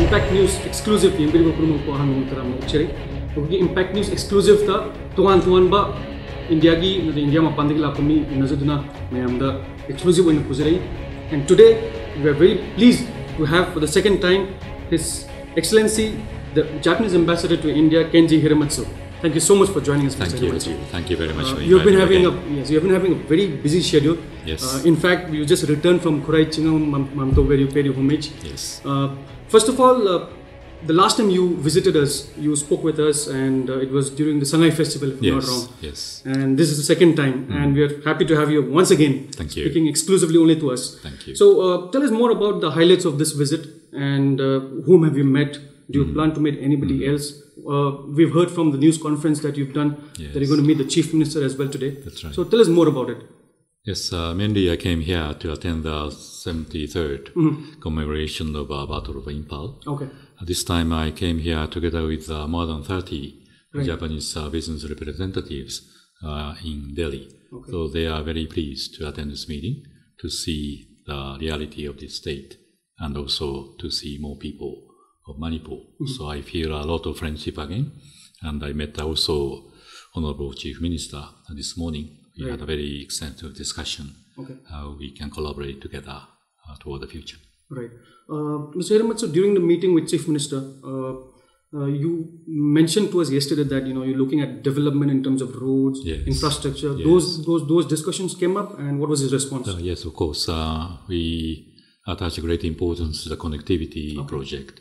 Impact News exclusive yung bili ko promo ko hang utara mo chiri. Porque Impact News exclusive ta tuan ba India gi India ma pandigi la kami nazaduna mayam da exclusive one puzirei. And today we are very pleased to have for the second time His Excellency the Japanese Ambassador to India, Kenji Hiramatsu. Thank you so much for joining us. Thank you very much. You have been having a very busy schedule. Yes. In fact, you just returned from Kurai Chingam Mamto, where you paid your homage. Yes. First of all, the last time you visited us, you spoke with us, and it was during the Sangai Festival, if I'm not wrong. Yes. And this is the second time, and we are happy to have you once again. Thank you. Speaking exclusively only to us. Thank you. So, tell us more about the highlights of this visit, and whom have you met? Do you plan to meet anybody else? We've heard from the news conference that you've done that you're going to meet the Chief Minister as well today. That's right. So tell us more about it. Yes, mainly I came here to attend the 73rd commemoration of Battle of Impal. Okay. This time I came here together with more than 30 Japanese business representatives in Delhi. Okay. So they are very pleased to attend this meeting, to see the reality of the state, and also to see more people of Manipur. So I feel a lot of friendship again. And I met also Honorable Chief Minister this morning. We had a very extensive discussion how we can collaborate together toward the future. Right. Mr. Hiramatsu, during the meeting with Chief Minister, you mentioned to us yesterday that you're looking at development in terms of roads, infrastructure. Yes. Those discussions came up, and what was his response? Yes, of course. We attach great importance to the connectivity project.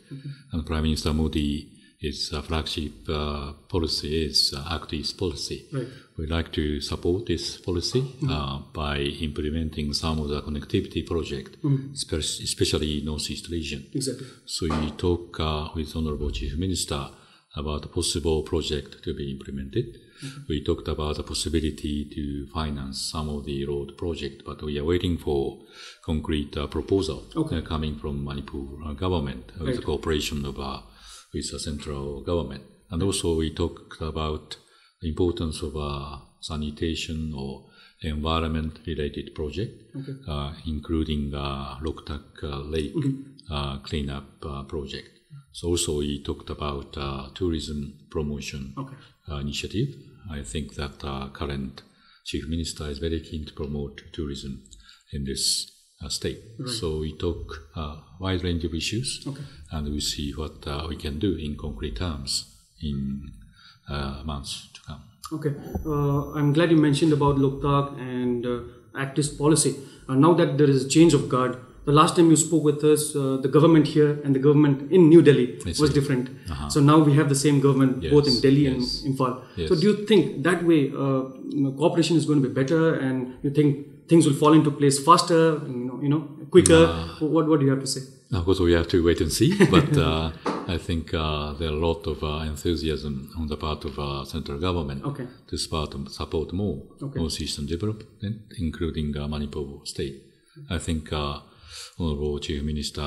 And Prime Minister Modi, his flagship policy is Act East policy. Right. We'd like to support this policy by implementing some of the connectivity project, especially Northeast region. Exactly. So we talk with Honorable Chief Minister about a possible project to be implemented. We talked about the possibility to finance some of the road project, but we are waiting for concrete proposal coming from Manipur government with the cooperation of with the central government. And also we talked about the importance of sanitation or environment-related project, including Lockup Lake cleanup project. So also we talked about tourism promotion initiative. I think that current Chief Minister is very keen to promote tourism in this state. Right. So we talk a wide range of issues, and we see what we can do in concrete terms in months to come. Okay. I'm glad you mentioned about Lockup and Act East policy. Now that there is a change of guard, the last time you spoke with us, the government here and the government in New Delhi was different. So now we have the same government both in Delhi and Imphal. So do you think that way cooperation is going to be better, and you think things will fall into place faster, quicker? What do you have to say? Of course, we have to wait and see. But I think there are a lot of enthusiasm on the part of central government to support more Northeastern development, including Manipur state. I think Honorable Chief Minister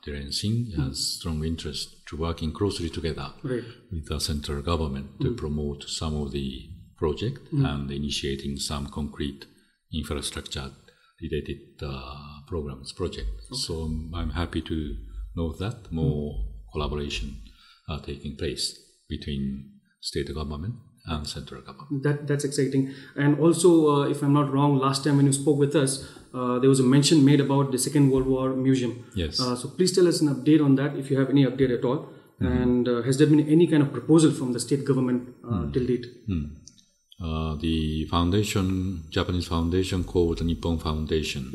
Dhiren Singh has strong interest to working closely together with the central government to promote some of the project and initiating some concrete infrastructure related programs, projects. So I'm happy to know that more collaboration are taking place between state government and central government. That's exciting. And also, if I'm not wrong, last time when you spoke with us, there was a mention made about the Second World War Museum. Yes. So please tell us an update on that, if you have any update at all. And has there been any kind of proposal from the state government till date? The foundation, Japanese foundation called the Nippon Foundation,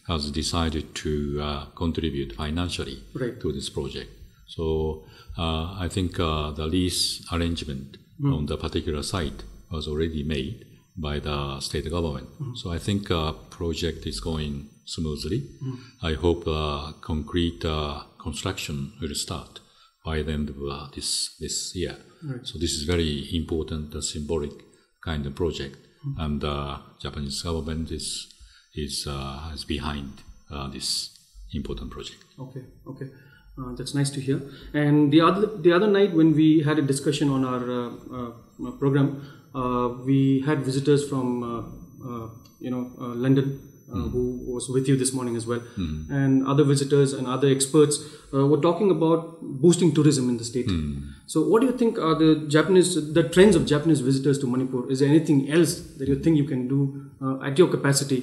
has decided to contribute financially to this project. So I think the lease arrangement on the particular site was already made by the state government. So I think project is going smoothly. I hope concrete construction will start by the end of this year. So this is very important, symbolic kind of project, and Japanese government is behind this important project. Okay. That's nice to hear. And the other night when we had a discussion on our program, we had visitors from London who was with you this morning as well, and other visitors and other experts were talking about boosting tourism in the state. So what do you think are the trends of Japanese visitors to Manipur? Is there anything else that you think you can do at your capacity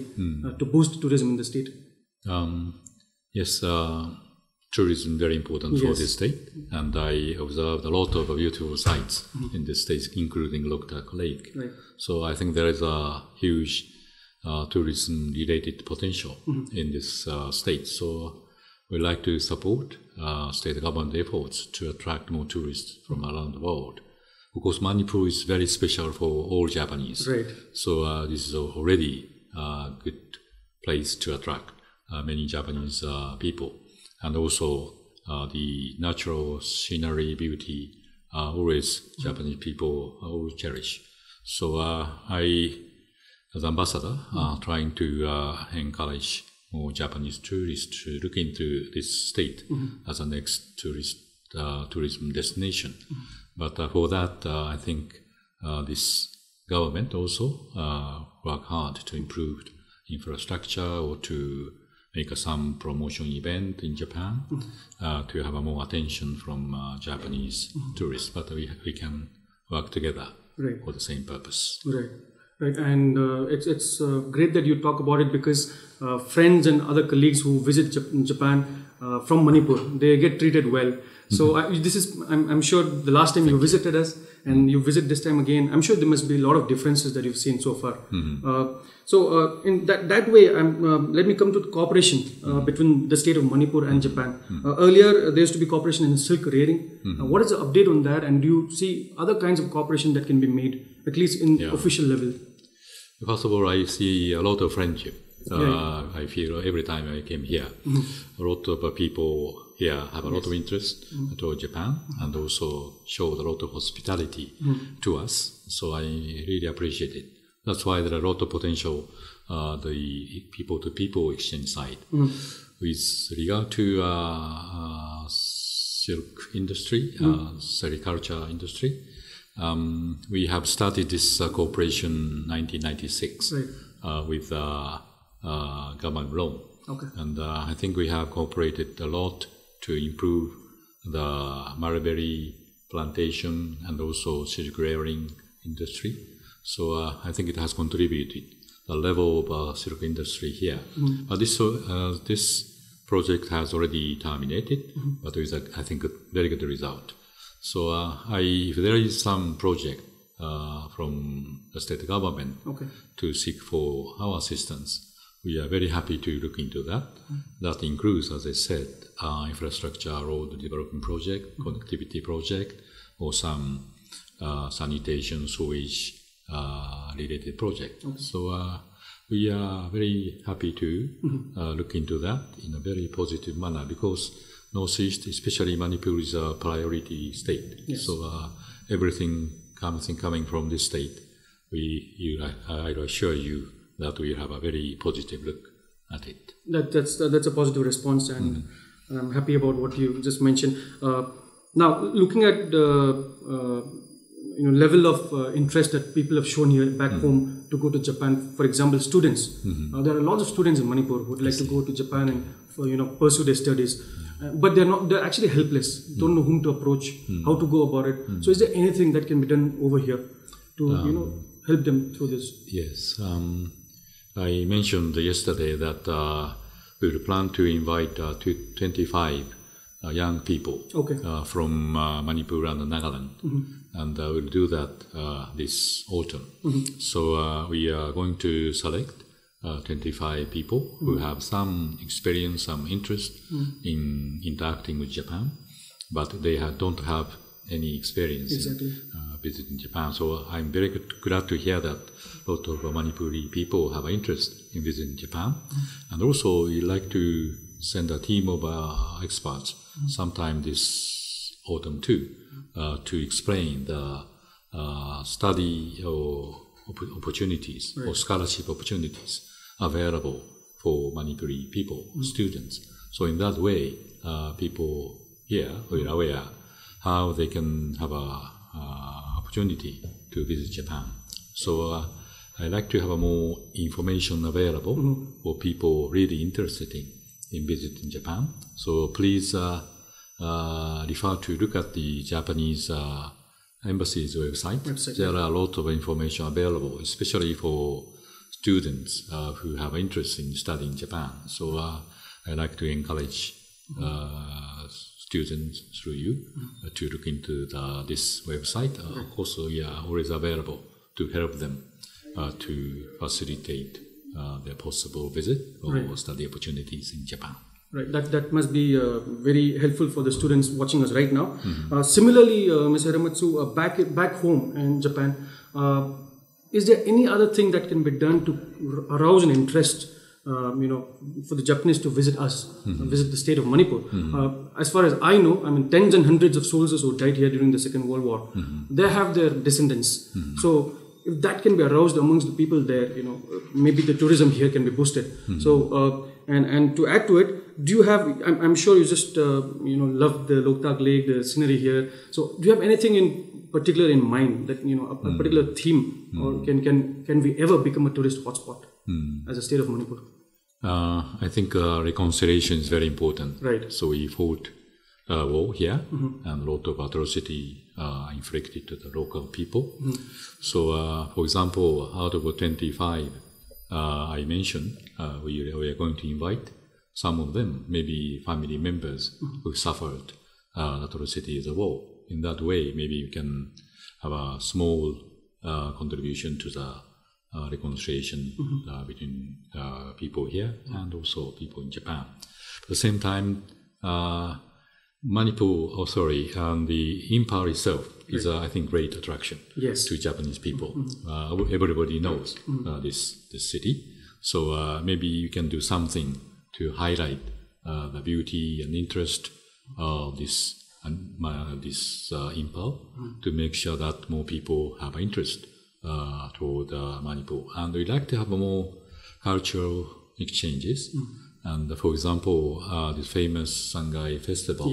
to boost tourism in the state? Yes, tourism very important for this state, and I observed a lot of beautiful sites in this state, including Lockup Lake. Right. So I think there is a huge tourism-related potential in this state. So we like to support state government efforts to attract more tourists from around the world. Because Manipur is very special for all Japanese. Right. So this is already a good place to attract many Japanese people. And also the natural scenery beauty always Japanese people always cherish. So I, as ambassador, trying to encourage more Japanese tourists to look into this state as a next tourism destination. But for that, I think this government also work hard to improve infrastructure or to make some promotion event in Japan to have more attention from Japanese tourists. But we can work together for the same purpose. Right, and it's great that you talk about it, because friends and other colleagues who visit Japan from Manipur, they get treated well. So I'm sure the last time you visited us and you visit this time again, I'm sure there must be a lot of differences that you've seen so far. So in that way, let me come to the cooperation between the state of Manipur and Japan. Earlier, there used to be cooperation in silk raiding. What is the update on that? And do you see other kinds of cooperation that can be made, at least in official level? First of all, I see a lot of friendship. I feel every time I came here, a lot of people here have a lot of interest to Japan and also showed a lot of hospitality to us. So I really appreciate it. That's why there are a lot of potential, the people-to-people exchange side. With regard to silk industry, sericulture industry, we have started this cooperation in 1996 with government loan. And I think we have cooperated a lot to improve the mulberry plantation and also silk rearing industry. So I think it has contributed the level of silk industry here. This project has already terminated, but with I think a very good result. So if there is some project from the state government to seek for our assistance, we are very happy to look into that. That includes, as I said, infrastructure, road development project, connectivity project, or some sanitation, sewage related project. So we are very happy to look into that in a very positive manner, because Northeast, especially Manipur, is a priority state. So everything coming from this state, I assure you that we have a very positive look at it. That's a positive response, and I'm happy about what you just mentioned. Now, looking at the level of interest that people have shown here back home to go to Japan, for example, students. There are lots of students in Manipur who would like to go to Japan and pursue their studies, but they're actually helpless. Don't know whom to approach, how to go about it. So, is there anything that can be done over here to help them through this? Yes. I mentioned yesterday that we will plan to invite 25 young people from Manipur and Nagaland, and we'll do that this autumn. So we are going to select 25 people who have some experience, some interest in interacting with Japan, but they don't have any experience in visiting Japan. So I'm very glad to hear that a lot of Manipuri people have an interest in visiting Japan. And also we like to send a team of experts sometime this autumn too, to explain the study or opportunities or scholarship opportunities available for Manipuri people, students. So in that way, people here will aware how they can have a opportunity to visit Japan. So I like to have more information available for people really interested in visiting Japan. So please refer to look at the Japanese embassy's website. There are a lot of information available, especially for students who have interest in studying Japan. So I like to encourage students through you to look into this website. Of course, we are always available to help them to facilitate their possible visit or study opportunities in Japan. Right, that must be very helpful for the students watching us right now. Similarly, Ms. Hiramatsu, back home in Japan, is there any other thing that can be done to arouse an interest, for the Japanese to visit us, visit the state of Manipur? As far as I know, I mean, tens and hundreds of soldiers who died here during the Second World War, they have their descendants. So if that can be aroused amongst the people there, maybe the tourism here can be boosted. So, and to add to it, do you have, I'm sure you just, love the Lockup Lake, the scenery here. So do you have anything in particular in mind that, a particular theme, or can we ever become a tourist hotspot as a state of Manipur? I think reconciliation is very important. Right. So we fought war here, and a lot of atrocity inflicted to the local people. So, for example, out of 25 I mentioned, we are going to invite some of them, maybe family members who suffered atrocity of the war. In that way, maybe we can have a small contribution to the reconciliation between people here and also people in Japan. At the same time, Manipur, and the Impal itself is, I think, great attraction to Japanese people. Everybody knows this city. So maybe you can do something to highlight the beauty and interest of this Impal to make sure that more people have interest toward Manipur. And we'd like to have more cultural exchanges. And for example, this famous Shanghai Festival.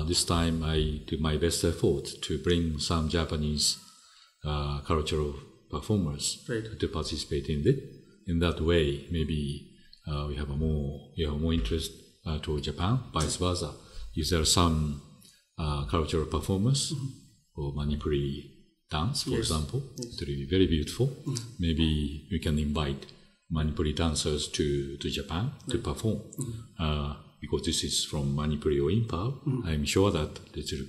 This time I do my best effort to bring some Japanese cultural performers to participate in it. In that way, maybe we have more interest toward Japan. Vice versa, if there are some cultural performers or Manipuri dance, for example, it will be very beautiful. Maybe we can invite Manipuri dancers to Japan to perform. Because this is from Manipuri or Impal, I'm sure that this will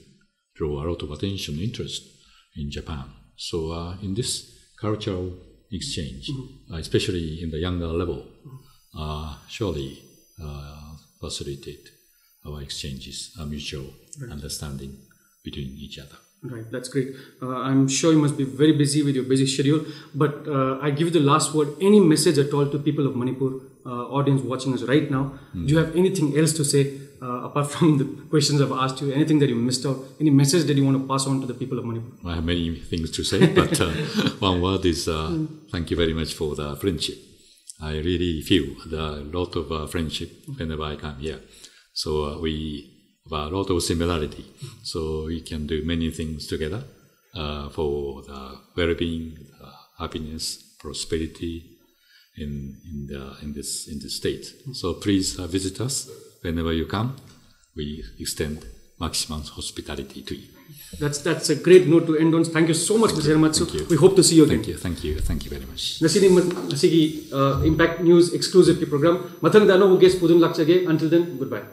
draw a lot of attention and interest in Japan. So in this cultural exchange, especially in the younger level, surely facilitate our exchanges, a mutual understanding between each other. Right, that's great. I'm sure you must be very busy with your busy schedule, but I give you the last word. Any message at all to people of Manipur, audience watching us right now? Do you have anything else to say apart from the questions I've asked you? Anything that you missed out? Any message that you want to pass on to the people of Manipur? I have many things to say, but one word is thank you very much for the friendship. I really feel a lot of friendship whenever I come here. So we have a lot of similarity. So we can do many things together for the well-being, happiness, prosperity in this state. So please visit us whenever you come. We extend maximum hospitality to you. That's a great note to end on. Thank you so much, Mr. Hiramatsu. We hope to see you again. Thank you very much. Nasini Impact News exclusive program. Mathang dano guest pudun lakchage. Until then, goodbye.